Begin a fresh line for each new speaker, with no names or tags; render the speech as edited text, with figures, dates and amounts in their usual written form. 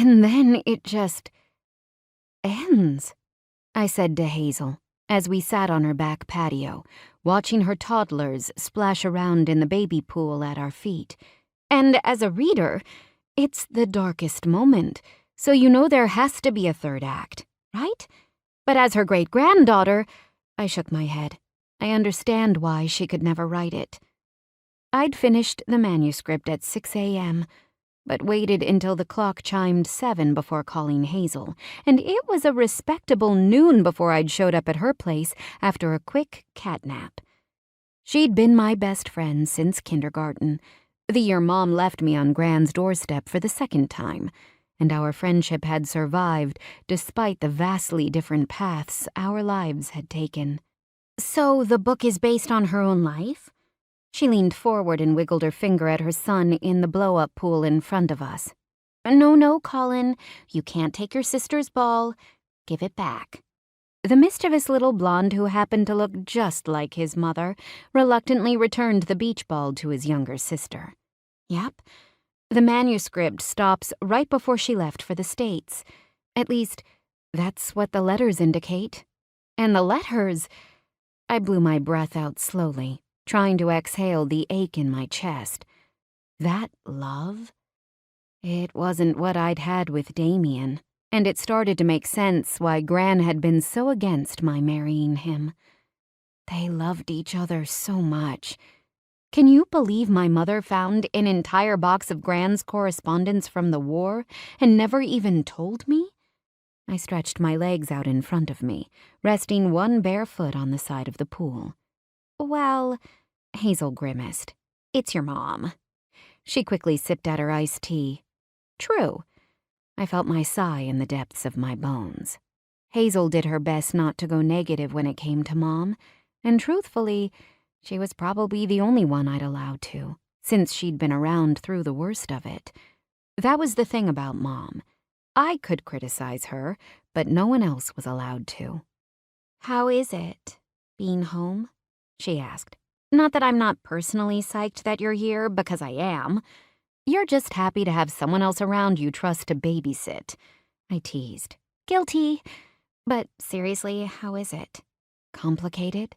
And then it just ends, I said to Hazel as we sat on her back patio, watching her toddlers splash around in the baby pool at our feet. And as a reader, it's the darkest moment, so you know there has to be a third act, right? But as her great-granddaughter, I shook my head. I understand why she could never write it. I'd finished the manuscript at 6 a.m., but waited until the clock chimed 7 before calling Hazel, and it was a respectable noon before I'd showed up at her place after a quick cat nap. She'd been my best friend since kindergarten, the year Mom left me on Gran's doorstep for the second time, and our friendship had survived despite the vastly different paths our lives had taken. So the book is based on her own life? She leaned forward and wiggled her finger at her son in the blow-up pool in front of us. No, Colin, you can't take your sister's ball. Give it back. The mischievous little blonde who happened to look just like his mother reluctantly returned the beach ball to his younger sister. Yep, the manuscript stops right before she left for the States. At least, that's what the letters indicate. And the letters... I blew my breath out slowly, trying to exhale the ache in my chest. That love? It wasn't what I'd had with Damien, and it started to make sense why Gran had been so against my marrying him. They loved each other so much. Can you believe my mother found an entire box of Gran's correspondence from the war and never even told me? I stretched my legs out in front of me, resting one bare foot on the side of the pool. Well, Hazel grimaced. It's your mom. She quickly sipped at her iced tea. True. I felt my sigh in the depths of my bones. Hazel did her best not to go negative when it came to Mom, and truthfully, she was probably the only one I'd allowed to, since she'd been around through the worst of it. That was the thing about Mom. I could criticize her, but no one else was allowed to. How is it, being home? She asked. Not that I'm not personally psyched that you're here, because I am. You're just happy to have someone else around you trust to babysit. I teased. Guilty. But seriously, how is it? Complicated?